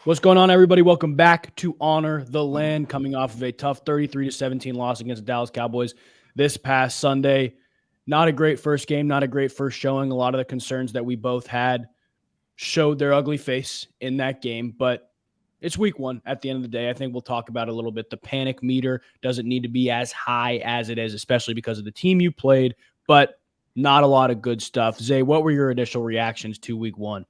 What's going on, everybody? Welcome back to Honor the Land, coming off of a tough 33-17 loss against the Dallas Cowboys this past Sunday. Not a great first game, not a great first showing. A lot of the concerns that we both had showed their ugly face in that game, but it's week one at the end of the day. I think we'll talk about it a little bit. The panic meter doesn't need to be as high as it is, especially because of the team you played, but not a lot of good stuff. Zay, what were your initial reactions to week one?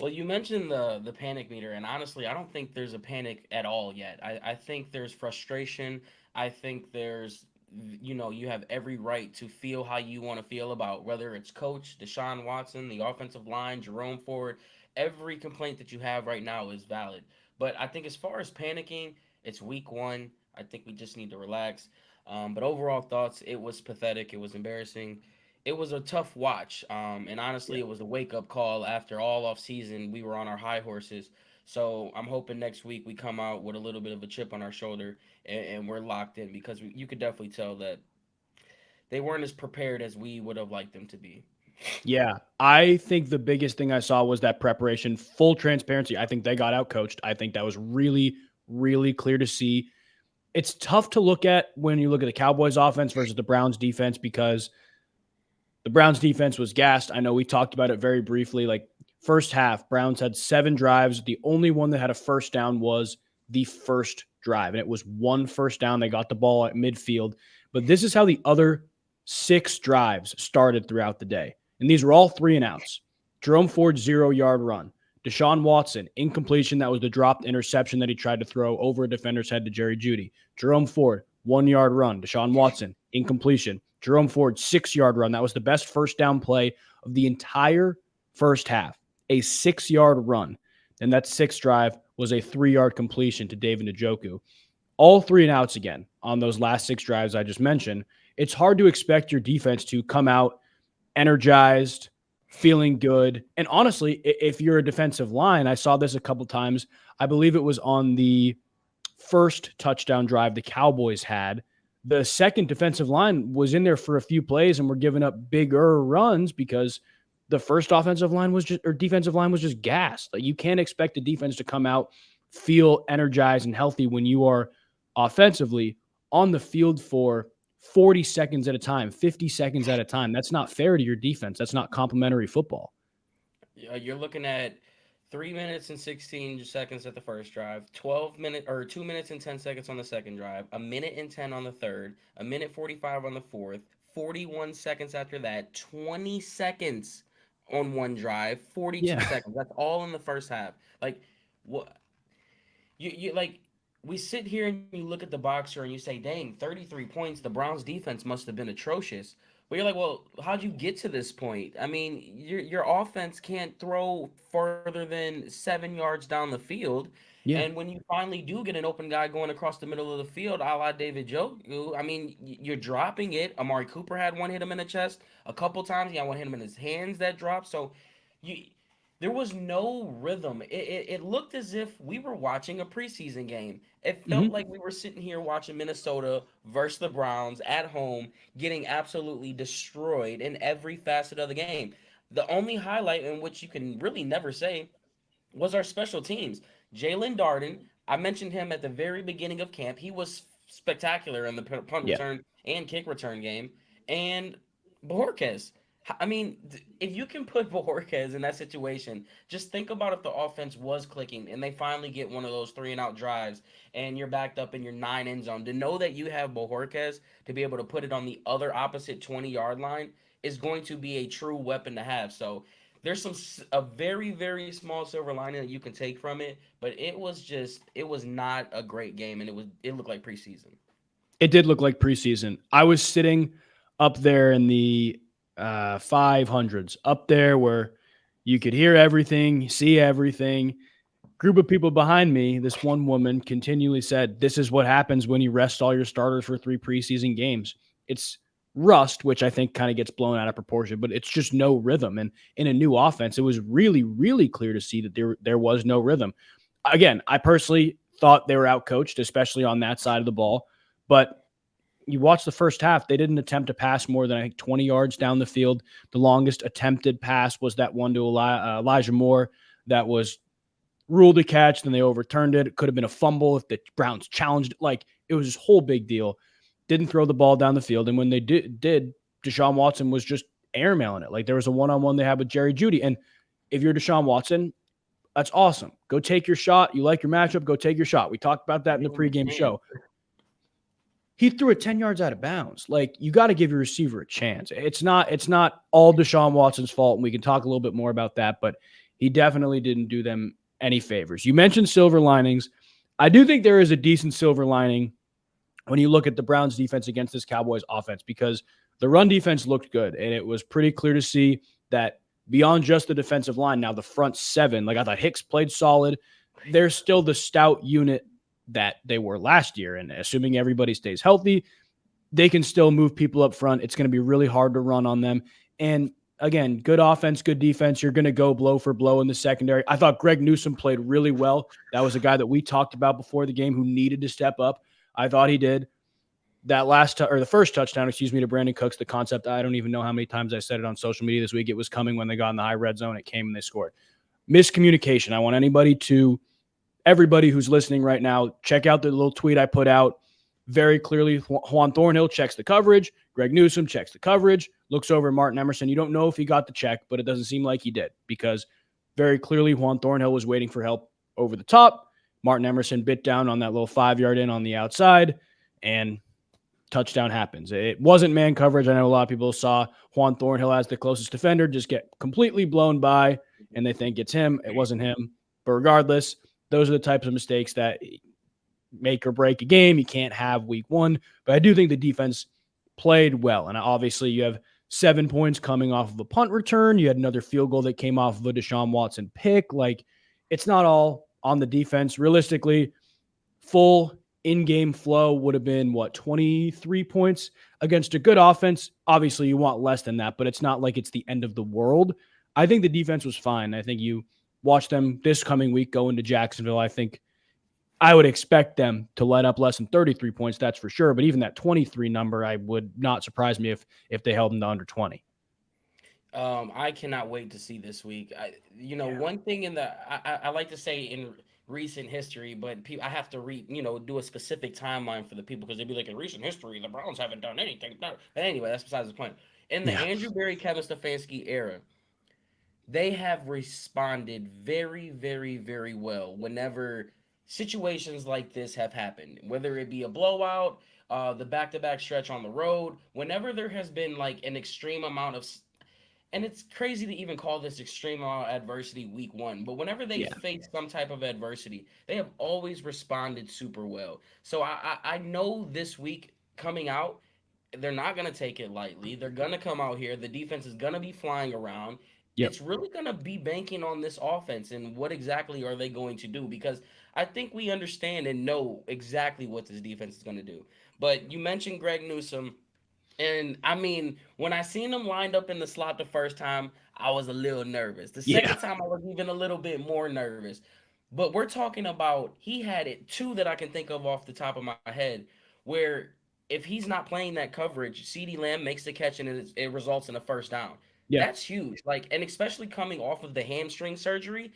Well, you mentioned the panic meter, and honestly, I don't think there's a panic at all yet. I think there's frustration. I think you have every right to feel how you want to feel about whether it's coach, Deshaun Watson, the offensive line, Jerome Ford. Every complaint that you have right now is valid. But I think as far as panicking, it's week one. I think we just need to relax. But overall thoughts, it was pathetic. It was embarrassing. It was a tough watch. And honestly, it was a wake up call after all off season. We were on our high horses. So I'm hoping next week we come out with a little bit of a chip on our shoulder and we're locked in because you could definitely tell that they weren't as prepared as we would have liked them to be. Yeah, I think the biggest thing I saw was that preparation, full transparency. I think they got out coached. I think that was really, really clear to see. It's tough to look at when you look at the Cowboys offense versus the Browns defense because the Browns defense was gassed. I know we talked about it very briefly. Like first half, Browns had 7 drives. The only one that had a first down was the first drive, and it was one first down. They got the ball at midfield. But this is how the other 6 drives started throughout the day. And these were all 3 and outs. Jerome Ford, 0-yard run. Deshaun Watson, incompletion. That was the dropped interception that he tried to throw over a defender's head to Jerry Jeudy. Jerome Ford, 1-yard run. Deshaun Watson, incompletion. Jerome Ford, 6-yard run. That was the best first down play of the entire first half. A 6-yard run. And that 6th drive was a 3-yard completion to David Njoku. All 3 and outs again on those last 6 drives I just mentioned. It's hard to expect your defense to come out energized, feeling good. And honestly, if you're a defensive line, I saw this a couple times. I believe it was on the first touchdown drive the Cowboys had. The second defensive line was in there for a few plays and were giving up bigger runs because the first defensive line was just gassed. Like you can't expect the defense to come out, feel energized and healthy when you are offensively on the field for 40 seconds at a time, 50 seconds at a time. That's not fair to your defense. That's not complimentary football. You're looking at 3 minutes and 16 seconds at the first drive, 12 minutes or 2 minutes and 10 seconds on the second drive, a minute and 10 on the third, a minute 45 on the fourth, 41 seconds after that, 20 seconds on one drive, 42 Yeah. seconds. That's all in the first half. Like what you like we sit here and you look at the boxer and you say, dang, 33 points, the Browns defense must have been atrocious. But you're like, well, how'd you get to this point? I mean, your offense can't throw further than 7 yards down the field. And Yeah. when you finally do get an open guy going across the middle of the field, a la David Njoku, I mean, you're dropping it. Amari Cooper had one hit him in the chest a couple times. He had one hit him in his hands that dropped. So you there was no rhythm. It looked as if we were watching a preseason game. It felt Mm-hmm. like we were sitting here watching Minnesota versus the Browns at home, getting absolutely destroyed in every facet of the game. The only highlight in which you can really never say was our special teams. Jalen Darden, I mentioned him at the very beginning of camp. He was spectacular in the punt Yeah. return and kick return game. And Borges, I mean, if you can put Borges in that situation, just think about if the offense was clicking and they finally get one of those 3 and out drives and you're backed up in your 9 end zone. To know that you have Borges to be able to put it on the other opposite 20-yard line is going to be a true weapon to have. So there's a very very small silver lining that you can take from it, but it was not a great game, and it looked like preseason. It did look like preseason. I was sitting up there in the 500s, up there where you could hear everything, see everything. Group of people behind me, this one woman continually said, "This is what happens when you rest all your starters for 3 preseason games. It's rust," which I think kind of gets blown out of proportion, but it's just no rhythm. And in a new offense, it was really, really clear to see that there was no rhythm. Again, I personally thought they were outcoached, especially on that side of the ball. But you watch the first half, they didn't attempt to pass more than I think 20 yards down the field. The longest attempted pass was that one to Elijah Moore that was ruled a catch, then they overturned it. It could have been a fumble if the Browns challenged it. Like, it was this whole big deal. Didn't throw the ball down the field. And when they did, Deshaun Watson was just airmailing it. Like, there was a one-on-one they had with Jerry Jeudy. And if you're Deshaun Watson, that's awesome. Go take your shot. You like your matchup, go take your shot. We talked about that in the pregame show. He threw it 10 yards out of bounds. Like, you got to give your receiver a chance. It's not all Deshaun Watson's fault, and we can talk a little bit more about that, but he definitely didn't do them any favors. You mentioned silver linings. I do think there is a decent silver lining when you look at the Browns defense against this Cowboys offense, because the run defense looked good, and it was pretty clear to see that beyond just the defensive line, now the front seven, like I thought Hicks played solid. They're still the stout unit that they were last year. And assuming everybody stays healthy, they can still move people up front. It's going to be really hard to run on them. And again, good offense, good defense. You're going to go blow for blow in the secondary. I thought Greg Newsome played really well. That was a guy that we talked about before the game who needed to step up. I thought he did. That the first touchdown, to Brandon Cooks, the concept, I don't even know how many times I said it on social media this week. It was coming when they got in the high red zone. It came and they scored. Miscommunication. I want everybody who's listening right now, check out the little tweet I put out. Very clearly, Juan Thornhill checks the coverage. Greg Newsome checks the coverage, looks over at Martin Emerson. You don't know if he got the check, but it doesn't seem like he did, because very clearly Juan Thornhill was waiting for help over the top. Martin Emerson bit down on that little 5-yard in on the outside, and touchdown happens. It wasn't man coverage. I know a lot of people saw Juan Thornhill as the closest defender just get completely blown by, and they think it's him. It wasn't him. But regardless, those are the types of mistakes that make or break a game. You can't have week one. But I do think the defense played well. And obviously you have 7 points coming off of a punt return. You had another field goal that came off of a Deshaun Watson pick. Like, it's not all on the defense. Realistically, full in-game flow would have been, 23 points against a good offense. Obviously, you want less than that, but it's not like it's the end of the world. I think the defense was fine. I think you watch them this coming week go into Jacksonville. I would expect them to let up less than 33 points, that's for sure. But even that 23 number, I would not surprise me if they held them to under 20. I cannot wait to see this week. One thing I like to say in recent history, but I have to do a specific timeline for the people, because they'd be like, in recent history, the Browns haven't done anything. But anyway, that's besides the point. In the Andrew Berry, Kevin Stefanski era, they have responded very, very, very well whenever situations like this have happened, whether it be a blowout, the back-to-back stretch on the road, whenever there has been like an extreme amount of, and it's crazy to even call this extreme amount of adversity week one, but whenever they face some type of adversity, they have always responded super well. So I know this week coming out, they're not going to take it lightly. They're going to come out here. The defense is going to be flying around. Yep. It's really going to be banking on this offense and what exactly are they going to do, because I think we understand and know exactly what this defense is going to do. But you mentioned Greg Newsome. And I mean, when I seen him lined up in the slot the first time, I was a little nervous. The second time, I was even a little bit more nervous. But we're talking about, he had it two that I can think of off the top of my head, where if he's not playing that coverage, CeeDee Lamb makes the catch and it results in a first down. Yeah. That's huge. Like, and especially coming off of the hamstring surgery,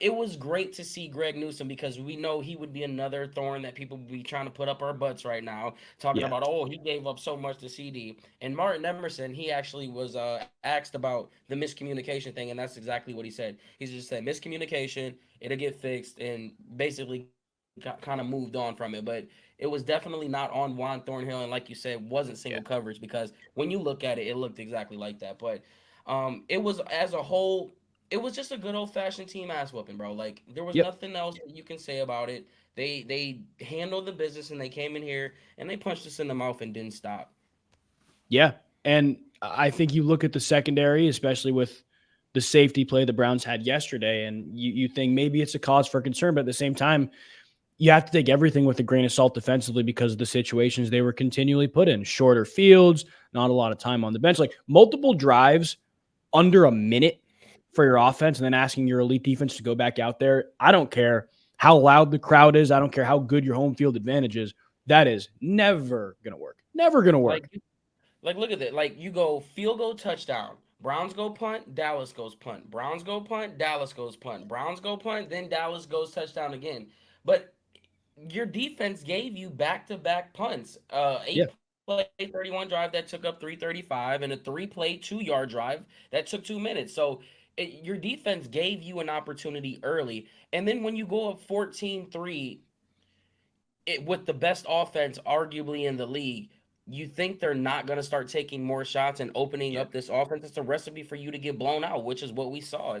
it was great to see Greg Newsome, because we know he would be another thorn that people would be trying to put up our butts right now, talking about, oh, he gave up so much to CD. And Martin Emerson, he actually was asked about the miscommunication thing, and that's exactly what he said. He just said, miscommunication, it'll get fixed, and basically kind of moved on from it. But it was definitely not on Juan Thornhill, and like you said, wasn't single coverage, because when you look at it, it looked exactly like that. But it was, as a whole, it was just a good old fashioned team ass whooping, bro. Like, there was nothing else that you can say about it. They handled the business, and they came in here and they punched us in the mouth and didn't stop. Yeah. And I think you look at the secondary, especially with the safety play the Browns had yesterday, and you think maybe it's a cause for concern, but at the same time, you have to take everything with a grain of salt defensively because of the situations they were continually put in. Shorter fields, not a lot of time on the bench, like multiple drives under a minute for your offense, and then asking your elite defense to go back out there. I don't care how loud the crowd is. I don't care how good your home field advantage is. That is never going to work. Never going to work. Like, look at that. Like, you go field goal touchdown. Browns go punt, Dallas goes punt. Browns go punt, Dallas goes punt. Browns go punt, then Dallas goes touchdown again. But your defense gave you back-to-back punts. Yeah. 8-play 31 drive that took up 335 and a 3-play 2-yard drive that took 2 minutes. So your defense gave you an opportunity early. And then when you go up 14-3 with the best offense arguably in the league, you think they're not going to start taking more shots and opening Yeah. up this offense. It's a recipe for you to get blown out, which is what we saw.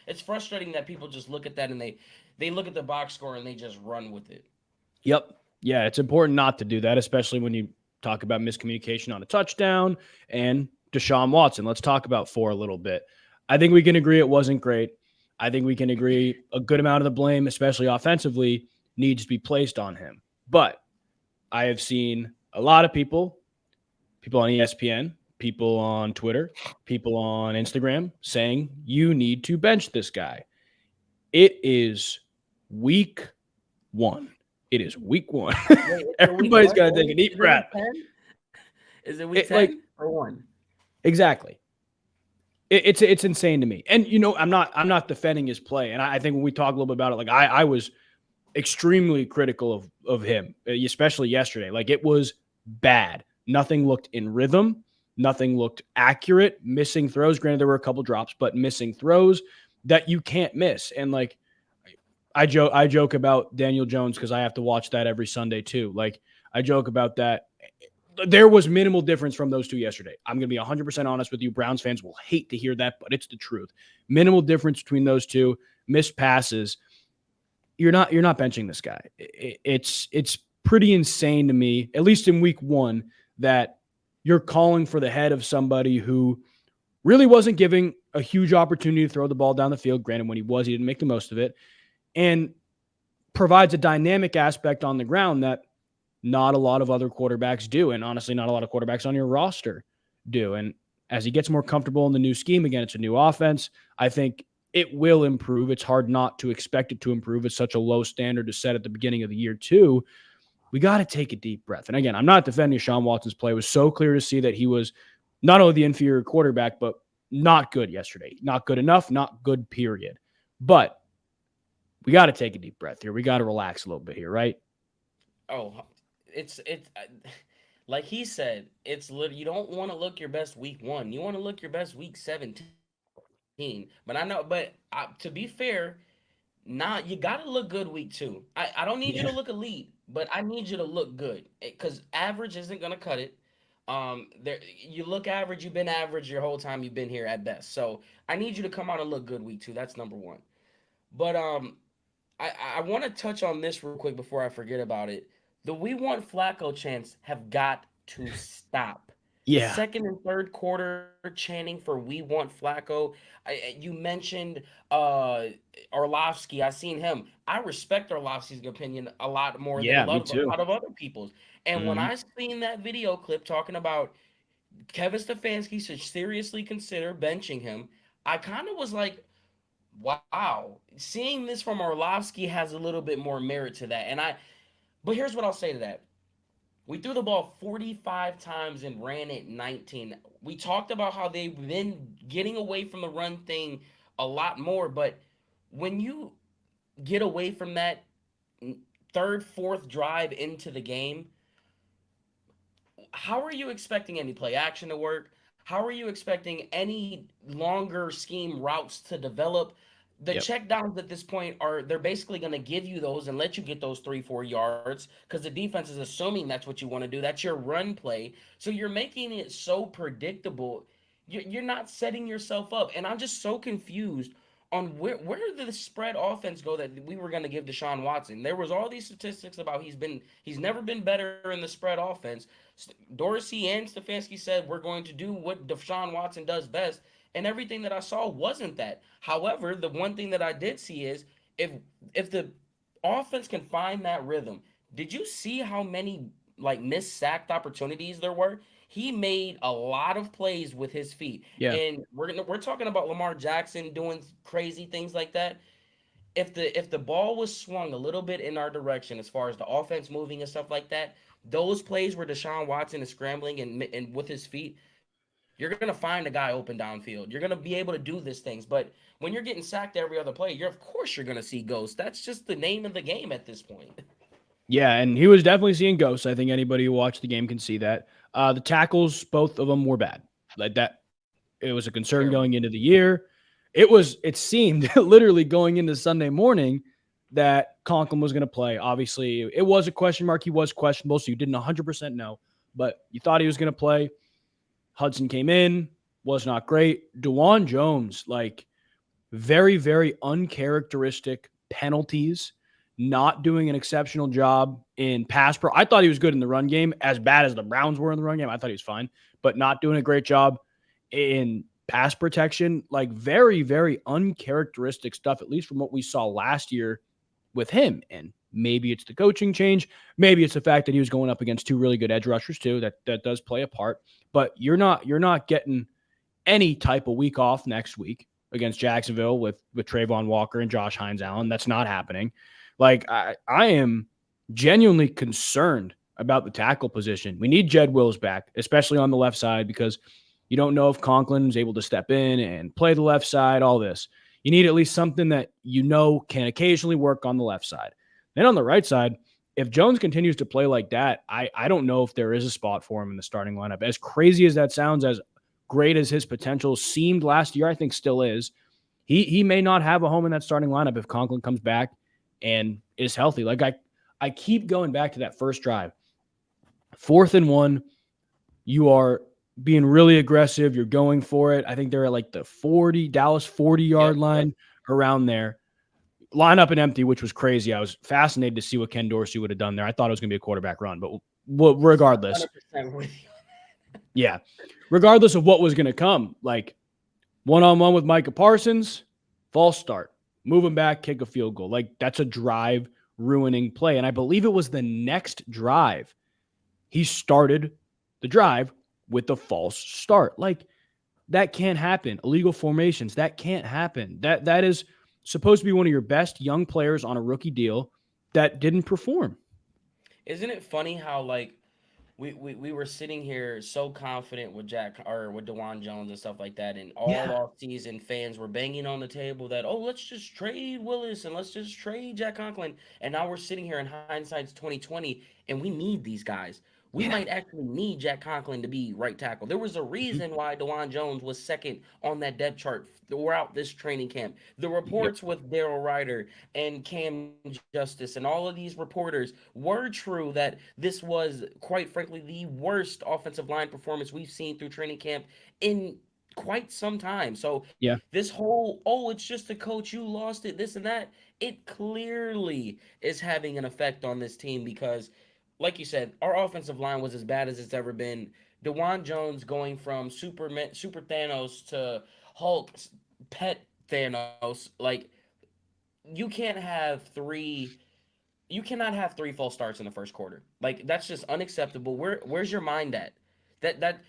It's frustrating that people just look at that and they look at the box score and they just run with it. Yep. Yeah, it's important not to do that, especially when you talk about miscommunication on a touchdown and Deshaun Watson. Let's talk about for a little bit. I think we can agree it wasn't great. I think we can agree a good amount of the blame, especially offensively, needs to be placed on him. But I have seen a lot of people on ESPN, people on Twitter, people on Instagram saying you need to bench this guy. It is week one. It is week one. Wait, is it week Everybody's what? got to take a deep Is it week breath. 10? Is it week It, like 10 or 1? exactly. It's insane to me. And I'm not defending his play. And I think when we talk a little bit about it, like I was extremely critical of him, especially yesterday. Like it was bad. Nothing looked in rhythm. Nothing looked accurate. Missing throws. Granted, there were a couple drops, but missing throws that you can't miss. And like I joke about Daniel Jones because I have to watch that every Sunday too. Like I joke about that. There was minimal difference from those two yesterday. I'm going to be 100% honest with you. Browns fans will hate to hear that, but it's the truth. Minimal difference between those two. Missed passes. You're not benching this guy. It's pretty insane to me, at least in week one, that you're calling for the head of somebody who really wasn't giving a huge opportunity to throw the ball down the field. Granted, when he was, he didn't make the most of it, and provides a dynamic aspect on the ground that not a lot of other quarterbacks do. And honestly, not a lot of quarterbacks on your roster do. And as he gets more comfortable in the new scheme, again, it's a new offense. I think it will improve. It's hard not to expect it to improve. It's such a low standard to set at the beginning of the year, too. We got to take a deep breath. And again, I'm not defending Deshaun Watson's play. It was so clear to see that he was not only the inferior quarterback, but not good yesterday. Not good enough, not good, period. But we got to take a deep breath here. We got to relax a little bit here, right? Oh, it's like he said, you don't want to look your best week 1. You want to look your best week 17. But I know, to be fair, you got to look good week 2. I don't need you to look Yeah. elite, but I need you to look good because average isn't gonna cut it. There you look average. You've been average your whole time you've been here at best. So I need you to come out and look good week 2. That's number one. But I want to touch on this real quick before I forget about it. The "We Want Flacco" chants have got to stop. Yeah. Second and third quarter chanting for "We Want Flacco." You mentioned Orlovsky. I seen him. I respect Orlovsky's opinion a lot more than Yeah, me a too. lot of other people's. And when Mhm. I seen that video clip talking about Kevin Stefanski should seriously consider benching him, I kind of was like, wow, seeing this from Orlovsky has a little bit more merit to that. But here's what I'll say to that. We threw the ball 45 times and ran it 19. We talked about how they've been getting away from the run thing a lot more, but when you get away from that third, fourth drive into the game, how are you expecting any play action to work? How are you expecting any longer scheme routes to develop? The Yep. check downs at this point they're basically going to give you those and let you get those 3-4 yards because the defense is assuming that's what you want to do. That's your run play. So you're making it so predictable. You're not setting yourself up. And I'm just so confused on where did the spread offense go that we were going to give Deshaun Watson. There was all these statistics about he's never been better in the spread offense. Dorsey and Stefanski said we're going to do what Deshaun Watson does best, and everything that I saw wasn't that. However, the one thing that I did see is if the offense can find that rhythm. Did you see how many like missed sacked opportunities there were? He made a lot of plays with his feet, Yeah. and we're talking about Lamar Jackson doing crazy things like that. If the ball was swung a little bit in our direction as far as the offense moving and stuff like that, those plays where Deshaun Watson is scrambling and with his feet, you're You're going to find a guy open downfield. You're going to be able to do these things. But when you're getting sacked every other play, of course you're going to see ghosts. That's just the name of the game at this point. Yeah, and he was definitely seeing ghosts. I think anybody who watched the game can see that. The tackles, both of them were bad. Like that, it was a concern Terrible. going into the year. It seemed literally going into Sunday morning that Conklin was going to play. Obviously, it was a question mark. He was questionable, so you didn't 100% know, but you thought he was going to play. Hudson came in, was not great. DeJuan Jones, like very, very uncharacteristic penalties, not doing an exceptional job in pass pro. I thought he was good in the run game, as bad as the Browns were in the run game. I thought he was fine, but not doing a great job in pass protection. Like very, very uncharacteristic stuff, at least from what we saw last year with him. And maybe it's the coaching change. Maybe it's the fact that he was going up against two really good edge rushers too. That does play a part. But you're not getting any type of week off next week against Jacksonville with Trayvon Walker and Josh Hines Allen. That's not happening. Like I am genuinely concerned about the tackle position. We need Jed Wills back, especially on the left side, because you don't know if Conklin's able to step in and play the left side, all this. You need at least something that you know can occasionally work on the left side. Then on the right side, if Jones continues to play like that, I don't know if there is a spot for him in the starting lineup. As crazy as that sounds, as great as his potential seemed last year, I think still is. He may not have a home in that starting lineup if Conklin comes back and is healthy. Like I keep going back to that first drive. 4th and 1, you are being really aggressive. You're going for it. I think they're at like the Dallas 40-yard line around there. Line up and empty, which was crazy. I was fascinated to see what Ken Dorsey would have done there. I thought it was going to be a quarterback run, but regardless. 100% with you. Yeah. Regardless of what was going to come, like one-on-one with Micah Parsons, false start. Move him back, kick a field goal. Like that's a drive-ruining play. And I believe it was the next drive. He started the drive with a false start. Like that can't happen. Illegal formations, that can't happen. That is supposed to be one of your best young players on a rookie deal that didn't perform. Isn't it funny how like we were sitting here so confident with with DeJuan Jones and stuff like that, and all off season fans were banging on the table that let's just trade Willis and let's just trade Jack Conklin, and now we're sitting here in hindsight's 2020 and we need these guys. We might actually need Jack Conklin to be right tackle. There was a reason why DeJuan Jones was second on that depth chart throughout this training camp. The reports with Daryl Ryder and Cam Justice and all of these reporters were true that this was, quite frankly, the worst offensive line performance we've seen through training camp in quite some time. So this whole, it's just a coach, you lost it, this and that, it clearly is having an effect on this team because like you said, our offensive line was as bad as it's ever been. DeJuan Jones going from Super Thanos to Hulk Pet Thanos. Like, you cannot have three false starts in the first quarter. Like, that's just unacceptable. Where's your mind at? That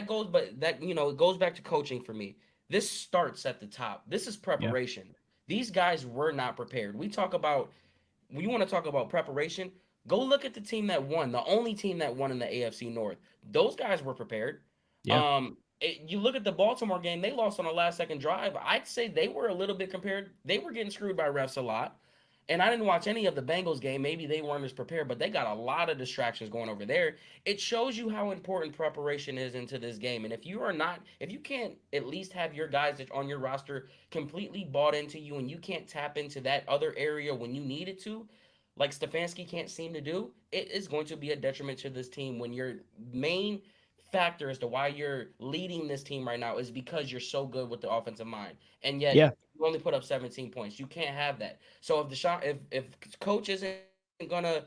goes, but that it goes back to coaching for me. This starts at the top. This is preparation. Yeah. These guys were not prepared. You want to talk about preparation? Go look at the team that won, the only team that won in the AFC North. Those guys were prepared. Yeah. You look at the Baltimore game, they lost on a last-second drive. I'd say they were a little bit compared. They were getting screwed by refs a lot. And I didn't watch any of the Bengals game. Maybe they weren't as prepared, but they got a lot of distractions going over there. It shows you how important preparation is into this game. And if you can't at least have your guys that on your roster completely bought into you and you can't tap into that other area when you need it to, like Stefanski can't seem to do, it is going to be a detriment to this team when your main factor as to why you're leading this team right now is because you're so good with the offensive mind. And yet you only put up 17 points. You can't have that. So if coach isn't gonna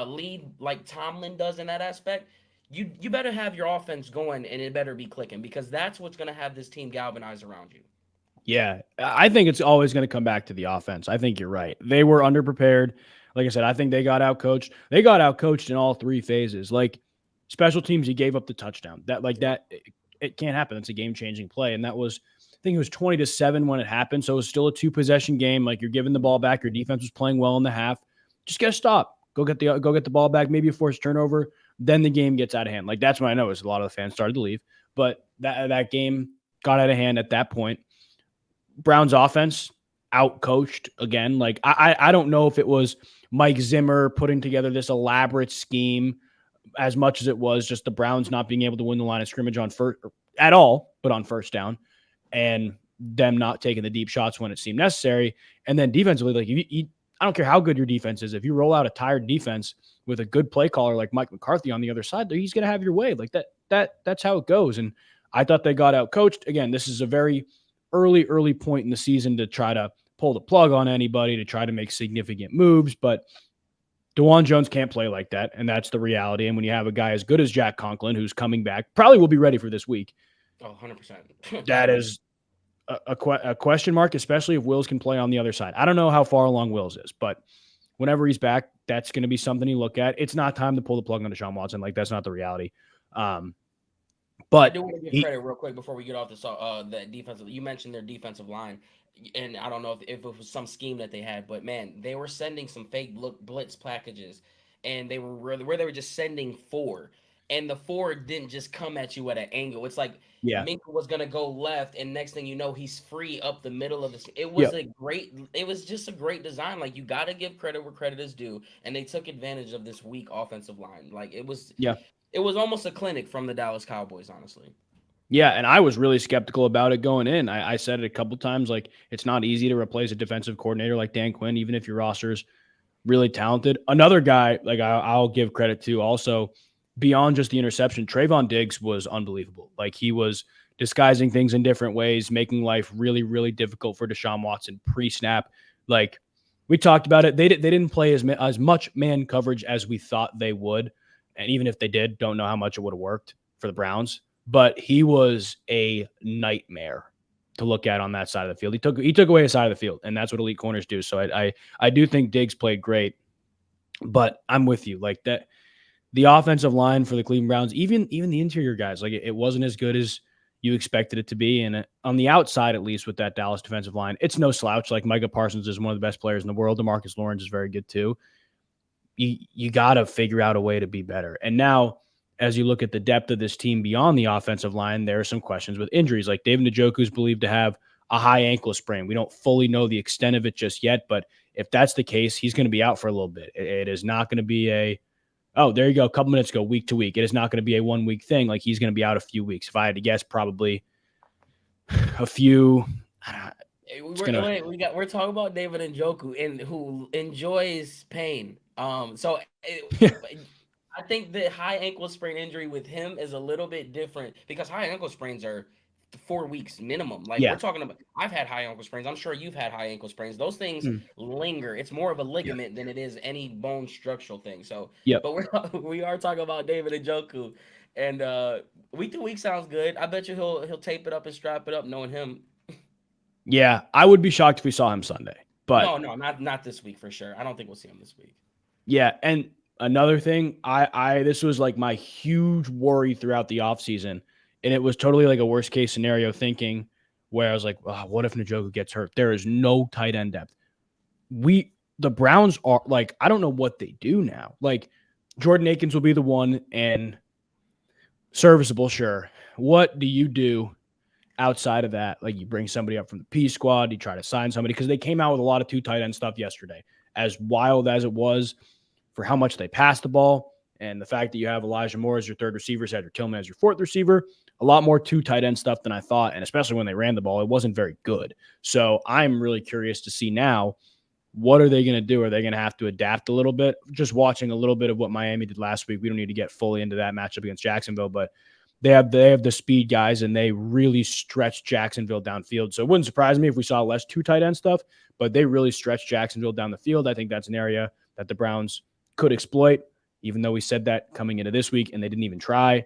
lead like Tomlin does in that aspect, you better have your offense going and it better be clicking because that's what's gonna have this team galvanized around you. Yeah, I think it's always going to come back to the offense. I think you're right. They were underprepared. Like I said, I think they got outcoached. They got outcoached in all three phases. Like special teams, you gave up the touchdown. It can't happen. It's a game-changing play. And that was, I think it was 20-7 when it happened. So it was still a 2-possession game. Like you're giving the ball back. Your defense was playing well in the half. Just get a stop. Go get the ball back. Maybe a forced turnover. Then the game gets out of hand. Like that's when I noticed a lot of the fans started to leave. But that game got out of hand at that point. Brown's offense out coached again. Like I don't know if it was Mike Zimmer putting together this elaborate scheme as much as it was just the Browns not being able to win the line of scrimmage on first at all, but on first down, and them not taking the deep shots when it seemed necessary. And then defensively, like I don't care how good your defense is, if you roll out a tired defense with a good play caller like Mike McCarthy on the other side, he's going to have your way. Like that's how it goes. And I thought they got out coached. Again, this is a very early point in the season to try to pull the plug on anybody, to try to make significant moves, but DeJuan Jones can't play like that, and that's the reality. And when you have a guy as good as Jack Conklin, who's coming back, probably will be ready for this week, Oh, 100%. that is a question mark, especially if Wills can play on the other side. I don't know how far along Wills is, but whenever he's back, that's going to be something you look at. It's not time to pull the plug on Deshaun Watson. Like, that's not the reality. I But do want to give credit real quick before we get off this. That defensive. You mentioned their defensive line, and I don't know if it was some scheme that they had, but man, they were sending some fake blitz packages, and they were where they were just sending four, and the four didn't just come at you at an angle. It's like yeah, Minka was gonna go left, and next thing you know, he's free up the middle of this. It yeah, was a great. It was just a great design. Like, you got to give credit where credit is due, and they took advantage of this weak offensive line. Like, it was. yeah. It was almost a clinic from the Dallas Cowboys, honestly. Yeah, and I was really skeptical about it going in. I said it a couple times, like, it's not easy to replace a defensive coordinator like Dan Quinn, even if your roster's really talented. Another guy, like I'll give credit to also, beyond just the interception, Trayvon Diggs was unbelievable. Like, he was disguising things in different ways, making life really, really difficult for Deshaun Watson pre-snap. Like, we talked about it. They didn't play as much man coverage as we thought they would. And even if they did, don't know how much it would have worked for the Browns. But he was a nightmare to look at on that side of the field. He took away a side of the field, and that's what elite corners do. So I do think Diggs played great, but I'm with you. Like, that, the offensive line for the Cleveland Browns, even the interior guys, like, it wasn't as good as you expected it to be. And on the outside, at least with that Dallas defensive line, it's no slouch. Like, Micah Parsons is one of the best players in the world. DeMarcus Lawrence is very good too. You got to figure out a way to be better. And now, as you look at the depth of this team beyond the offensive line, there are some questions with injuries. Like, David Njoku is believed to have a high ankle sprain. We don't fully know the extent of it just yet, but if that's the case, he's going to be out for a little bit. It is not going to be there you go, a couple minutes ago, week to week. It is not going to be a 1 week thing. Like, he's going to be out a few weeks. If I had to guess, probably a few. We're talking about David Njoku, and who enjoys pain. Yeah, I think the high ankle sprain injury with him is a little bit different because high ankle sprains are 4 weeks minimum. Like, we're yeah, talking about, I've had high ankle sprains. I'm sure you've had high ankle sprains. Those things linger. It's more of a yeah, ligament than it is any bone structural thing. So, yep. but we are talking about David Njoku, and week to week sounds good. I bet you he'll tape it up and strap it up, knowing him. Yeah, I would be shocked if we saw him Sunday. But No, not this week for sure. I don't think we'll see him this week. yeah, and another thing, I this was like my huge worry throughout the offseason, and it was totally like a worst case scenario thinking, where I was like, oh, what if Njoku gets hurt? There is no tight end depth. The Browns are like, I don't know what they do now. Like, Jordan Akins will be the one, and serviceable, sure. What do you do outside of that? Like, you bring somebody up from the P squad, you try to sign somebody, because they came out with a lot of two tight end stuff yesterday. As wild as it was for how much they passed the ball, and the fact that you have Elijah Moore as your third receiver, Cedric Tillman as your fourth receiver, a lot more two tight end stuff than I thought. And especially when they ran the ball, it wasn't very good. So I'm really curious to see now, what are they going to do? Are they going to have to adapt a little bit? Just watching a little bit of what Miami did last week. We don't need to get fully into that matchup against Jacksonville, but they have the speed guys, and they really stretched Jacksonville downfield. So it wouldn't surprise me if we saw less two tight end stuff, but they really stretched Jacksonville down the field. I think that's an area that the Browns could exploit, even though we said that coming into this week and they didn't even try.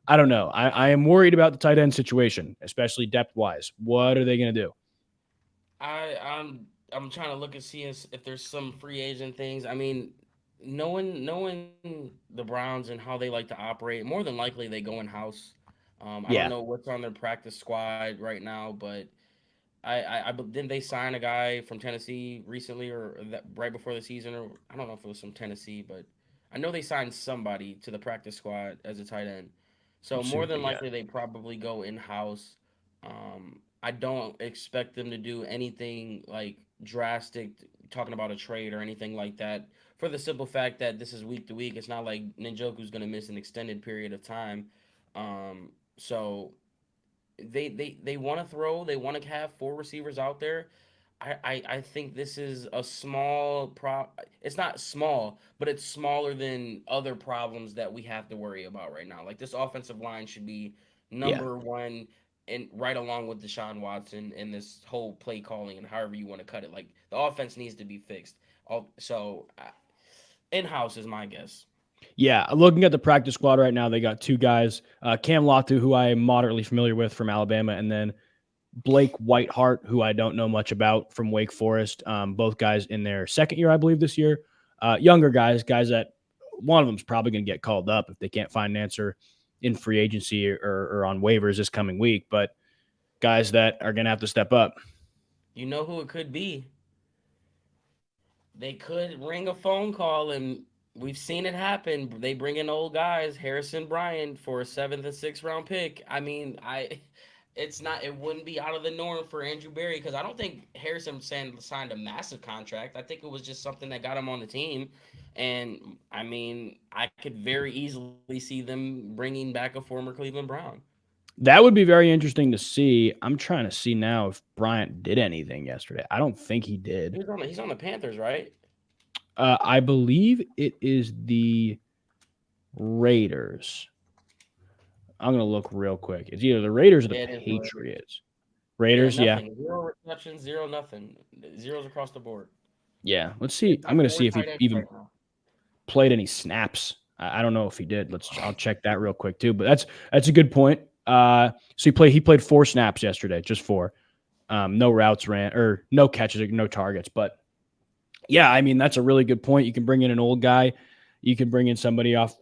I don't know. I am worried about the tight end situation, especially depth-wise. What are they going to do? I'm trying to look and see if there's some free agent things. I mean, knowing the Browns and how they like to operate, more than likely they go in house. I don't Yeah. know what's on their practice squad right now, but didn't they sign a guy from Tennessee recently, or that right before the season, or I don't know if it was from Tennessee, but I know they signed somebody to the practice squad as a tight end. So Let's see more what than they got. likely they probably go in house. I don't expect them to do anything like drastic, talking about a trade or anything like that. For the simple fact that this is week to week, it's not like Ninjoku's going to miss an extended period of time. So they want to throw. They want to have four receivers out there. I think this is a small It's not small, but it's smaller than other problems that we have to worry about right now. Like this offensive line should be Yeah. number one, and right along with Deshaun Watson and this whole play calling and however you want to cut it. Like the offense needs to be fixed. So in house is my guess. Yeah, looking at the practice squad right now, they got two guys, Cam Latu, who I am moderately familiar with from Alabama, and then Blake Whitehart, who I don't know much about from Wake Forest. Both guys in their second year, I believe, this year. Younger guys that one of them's probably going to get called up if they can't find an answer in free agency or on waivers this coming week. But guys that are going to have to step up. You know who it could be? They could ring a phone call, and we've seen it happen. They bring in old guys, Harrison Bryant for a seventh and sixth round pick. I mean, it's not, it wouldn't be out of the norm for Andrew Berry because I don't think Harrison signed a massive contract. I think it was just something that got him on the team. And I mean, I could very easily see them bringing back a former Cleveland Brown. That would be very interesting to see. I'm trying to see now if Bryant did anything yesterday. I don't think he did. He's on the Panthers, right? I believe it is the Raiders. I'm going to look real quick. It's either the Raiders or the Yeah, it is the Raiders. Patriots. Yeah, Raiders, yeah. nothing. Zero receptions, zero nothing. Zeros across the board. Yeah. Let's They see. I'm got going to four see if he tight ends even right now. played any snaps. I don't know if he did. I'll check that real quick too. But that's a good point. So he played 4 snaps yesterday, just 4. No routes ran or no catches or no targets. But yeah, I mean that's a really good point. You can bring in an old guy, you can bring in somebody off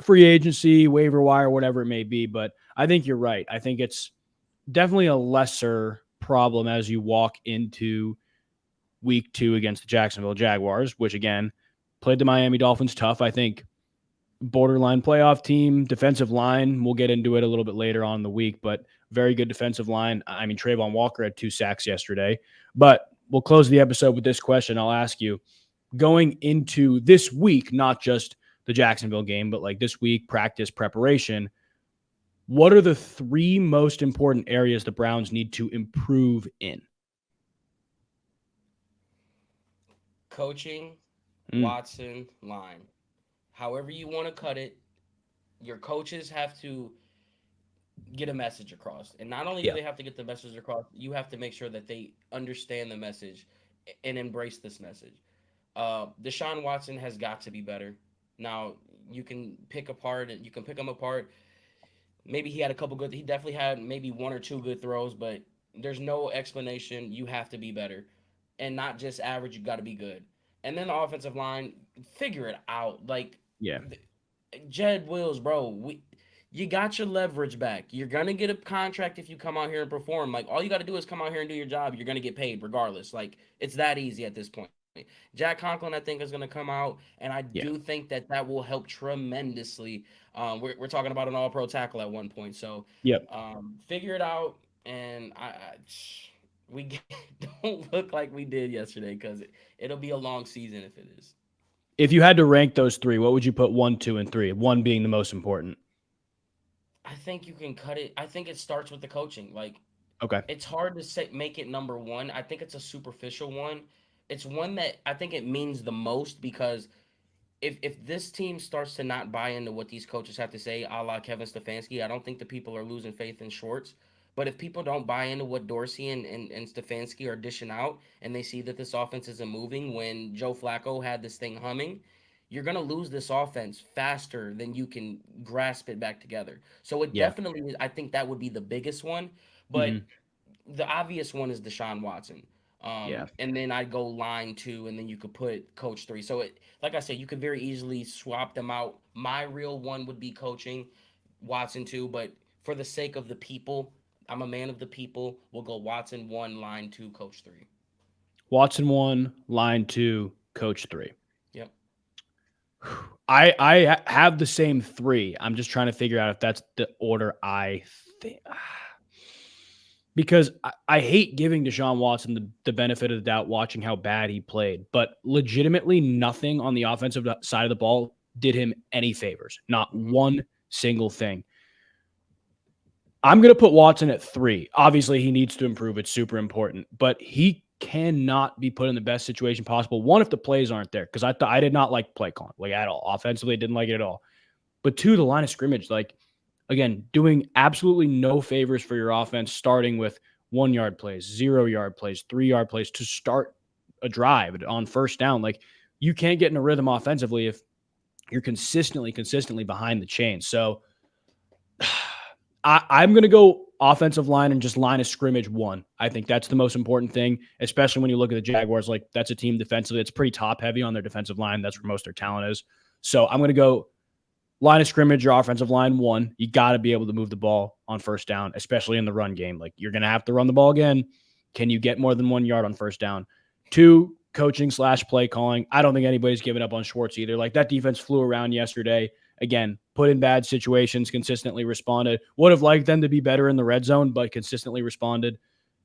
free agency, waiver wire, whatever it may be. But I think you're right. I think it's definitely a lesser problem as you walk into week 2 against the Jacksonville Jaguars, which again played the Miami Dolphins tough. I think borderline playoff team, defensive line. We'll get into it a little bit later on in the week, but very good defensive line. I mean, Trayvon Walker had 2 sacks yesterday. But we'll close the episode with this question. I'll ask you, going into this week, not just the Jacksonville game, but like this week, practice preparation, what are the 3 most important areas the Browns need to improve in? Coaching, Mm, Watson, line. However you want to cut it, your coaches have to get a message across. And not only do yeah, they have to get the message across, you have to make sure that they understand the message and embrace this message. Deshaun Watson has got to be better. Now, you can pick him apart. Maybe he had a couple good, he definitely had maybe one or two good throws, but there's no explanation. You have to be better. And not just average, you got to be good. And then the offensive line, figure it out. Like, yeah, Jed Wills, bro, you got your leverage back. You're gonna get a contract if you come out here and perform. Like all you got to do is come out here and do your job. You're gonna get paid regardless. Like it's that easy at this point. Jack Conklin, I think, is gonna come out, and I yeah. do think that that will help tremendously. We're talking about an All-Pro tackle at one point, so Yep. figure it out. And we don't look like we did yesterday because it'll be a long season if it is. If you had to rank those 3, what would you put 1, 2, and 3? 1 being the most important. I think you can cut it. I think it starts with the coaching. Like Okay. it's hard to say make it number one. I think it's a superficial one. It's one that I think it means the most because if this team starts to not buy into what these coaches have to say, a la Kevin Stefanski, I don't think the people are losing faith in Schwartz. But if people don't buy into what Dorsey and Stefanski are dishing out, and they see that this offense isn't moving when Joe Flacco had this thing humming, you're gonna lose this offense faster than you can grasp it back together. So it Yeah. definitely, I think that would be the biggest one. But Hmm. the obvious one is Deshaun Watson. Yeah. And then I'd go line 2, and then you could put coach 3. So it, like I said, you could very easily swap them out. My real one would be coaching, Watson 2, but for the sake of the people, I'm a man of the people. We'll go Watson 1, line 2, coach 3. Watson 1, line 2, coach 3. Yep. I have the same three. I'm just trying to figure out if that's the order I think. Because I hate giving Deshaun Watson the benefit of the doubt watching how bad he played, but legitimately nothing on the offensive side of the ball did him any favors. Not one single thing. I'm going to put Watson at 3. Obviously, he needs to improve. It's super important, but he cannot be put in the best situation possible. One, if the plays aren't there, because I did not like play calling, like at all. Offensively, I didn't like it at all. But 2, the line of scrimmage, like, again, doing absolutely no favors for your offense, starting with 1-yard plays, 0-yard plays, 3-yard plays to start a drive on first down. Like, you can't get in a rhythm offensively if you're consistently behind the chain. So I'm going to go offensive line and just line of scrimmage 1. I think that's the most important thing, especially when you look at the Jaguars. Like, that's a team defensively that's pretty top heavy on their defensive line. That's where most of their talent is. So I'm going to go line of scrimmage, your offensive line 1. You got to be able to move the ball on first down, especially in the run game. Like, you're going to have to run the ball again. Can you get more than 1 yard on first down? 2, coaching/play calling. I don't think anybody's given up on Schwartz either. Like, that defense flew around yesterday. Again, put in bad situations, consistently responded. Would have liked them to be better in the red zone, but consistently responded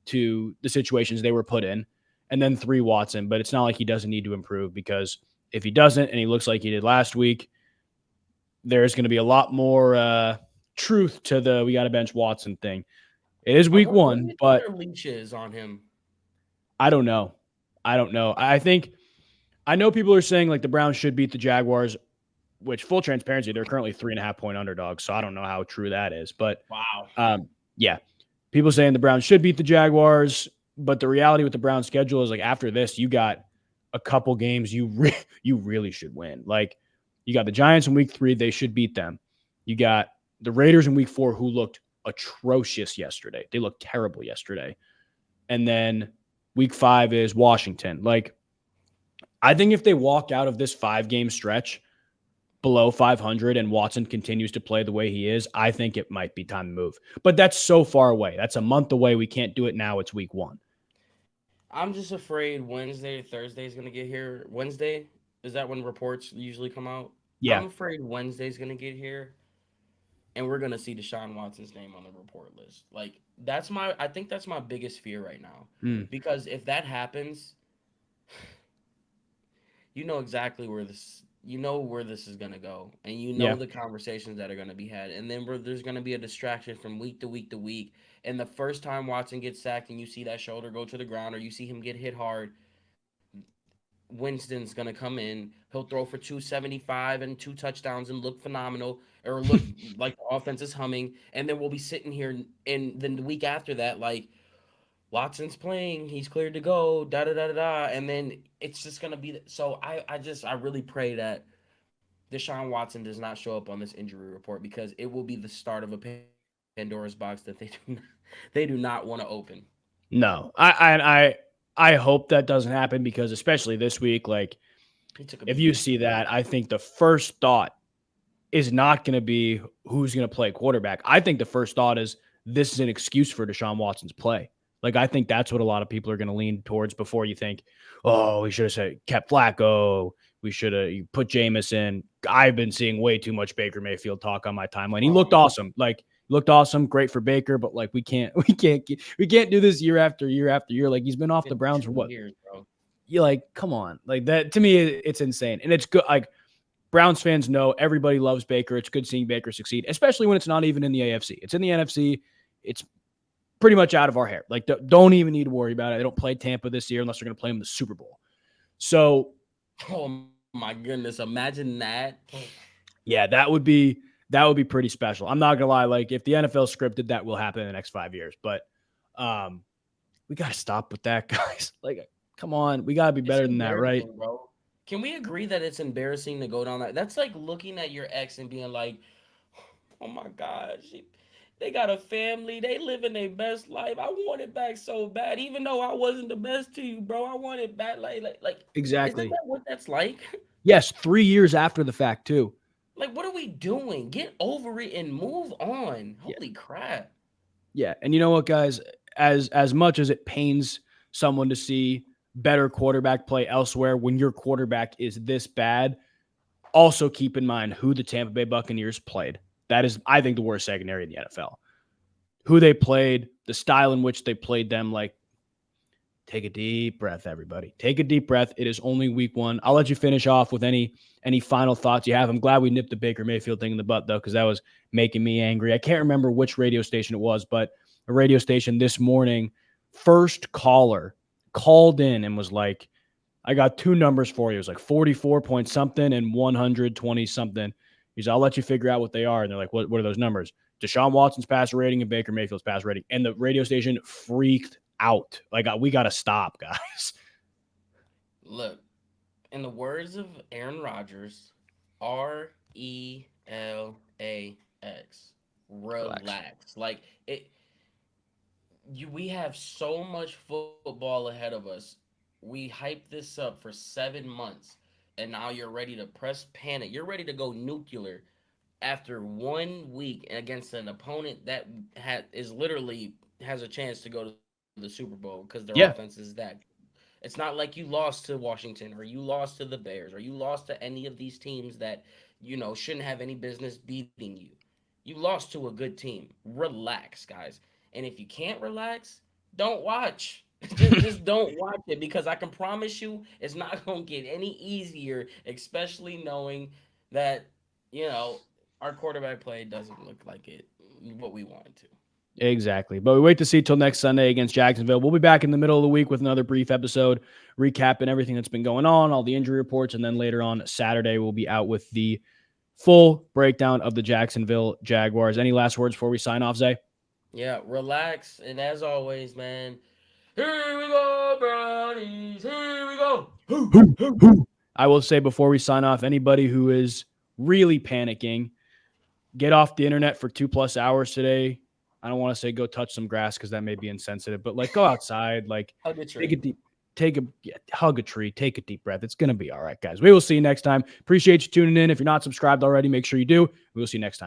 to the situations they were put in. And then 3, Watson. But it's not like he doesn't need to improve, because if he doesn't and he looks like he did last week, there's going to be a lot more truth to the we got to bench Watson thing. It is week 1, but their leash is on him. I don't know. I think I know people are saying like the Browns should beat the Jaguars, which, full transparency, they're currently 3.5-point underdogs. So I don't know how true that is. But wow. Yeah, people saying the Browns should beat the Jaguars. But the reality with the Browns schedule is, like, after this, you got a couple games you really should win. Like, you got the Giants in week 3. They should beat them. You got the Raiders in week 4, who looked atrocious yesterday. They looked terrible yesterday. And then week 5 is Washington. Like, I think if they walk out of this 5-game stretch below 500 and Watson continues to play the way he is, I think it might be time to move. But that's so far away. That's a month away. We can't do it now. It's week 1. I'm just afraid Wednesday or Thursday is going to get here. Wednesday, is that when reports usually come out? Yeah. I'm afraid Wednesday's going to get here, and we're going to see Deshaun Watson's name on the report list. Like, I think that's my biggest fear right now. Because if that happens, you know exactly where this is going to go, and the conversations that are going to be had, and then there's going to be a distraction from week to week to week. And the first time Watson gets sacked and you see that shoulder go to the ground, or you see him get hit hard, Winston's going to come in. He'll throw for 275 and 2 touchdowns and look phenomenal, or look like the offense is humming. And then we'll be sitting here, and then the week after that, like, Watson's playing, he's cleared to go, da-da-da-da-da. And then it's just going to be – so I really pray that Deshaun Watson does not show up on this injury report, because it will be the start of a Pandora's box that they do not want to open. No, I hope that doesn't happen, because especially this week, like, if you see that, I think the first thought is not going to be who's going to play quarterback. I think the first thought is this is an excuse for Deshaun Watson's play. Like, I think that's what a lot of people are going to lean towards before you think, oh, we should have kept Flacco. We should have put Jameis in. I've been seeing way too much Baker Mayfield talk on my timeline. He looked awesome. Like, looked awesome. Great for Baker, but like, we can't do this year after year after year. Like, he's been off the Browns for what? Years, bro. You like, come on. Like, that to me, it's insane. And it's good. Like, Browns fans know everybody loves Baker. It's good seeing Baker succeed, especially when it's not even in the AFC. It's in the NFC. It's pretty much out of our hair. Like, don't even need to worry about it. They don't play Tampa this year unless they're going to play them in the Super Bowl. So, oh my goodness, imagine that. Yeah, that would be pretty special. I'm not gonna lie. Like, if the NFL scripted, that will happen in the next 5 years. But we gotta stop with that, guys. Like, come on, we gotta be better than that, right? Bro. Can we agree that it's embarrassing to go down that? That's like looking at your ex and being like, "Oh my gosh, they got a family. They living their best life. I want it back so bad, even though I wasn't the best to you, bro. I want it back." Like exactly. Isn't that what that's like? Yes, 3 years after the fact too. Like, what are we doing? Get over it and move on. Holy crap. Yeah, and you know what, guys? As much as it pains someone to see better quarterback play elsewhere when your quarterback is this bad, Also, keep in mind who the Tampa Bay Buccaneers played. That is, I think, the worst secondary in the NFL. Who they played, the style in which they played them, like, take a deep breath, everybody. Take a deep breath. It is only week 1. I'll let you finish off with any final thoughts you have. I'm glad we nipped the Baker Mayfield thing in the butt, though, because that was making me angry. I can't remember which radio station it was, but a radio station this morning, first caller called in and was like, I got 2 numbers for you. It was like 44 point something and 120 something. He's, I'll let you figure out what they are. And they're like, what are those numbers? Deshaun Watson's passer rating and Baker Mayfield's passer rating. And the radio station freaked out. Like, we got to stop, guys. Look, in the words of Aaron Rodgers, RELAX. Relax. Like, we have so much football ahead of us. We hyped this up for 7 months, and now you're ready to press panic. You're ready to go nuclear after 1 week against an opponent that is literally has a chance to go to the Super Bowl because their offense is that. It's not like you lost to Washington or you lost to the Bears or you lost to any of these teams that, shouldn't have any business beating you. You lost to a good team. Relax, guys. And if you can't relax, don't watch. just don't watch it because I can promise you it's not going to get any easier, especially knowing that, our quarterback play doesn't look like what we want it to. Exactly. But we wait to see till next Sunday against Jacksonville. We'll be back in the middle of the week with another brief episode, recapping everything that's been going on, all the injury reports, and then later on Saturday, we'll be out with the full breakdown of the Jacksonville Jaguars. Any last words before we sign off, Zay? Yeah, relax. And as always, man, here we go, Brownies. Here we go. I will say before we sign off, anybody who is really panicking, get off the internet for 2+ hours today. I don't want to say go touch some grass because that may be insensitive, but like go outside, like hug a tree. hug a tree, take a deep breath. It's going to be all right, guys. We will see you next time. Appreciate you tuning in. If you're not subscribed already, make sure you do. We will see you next time.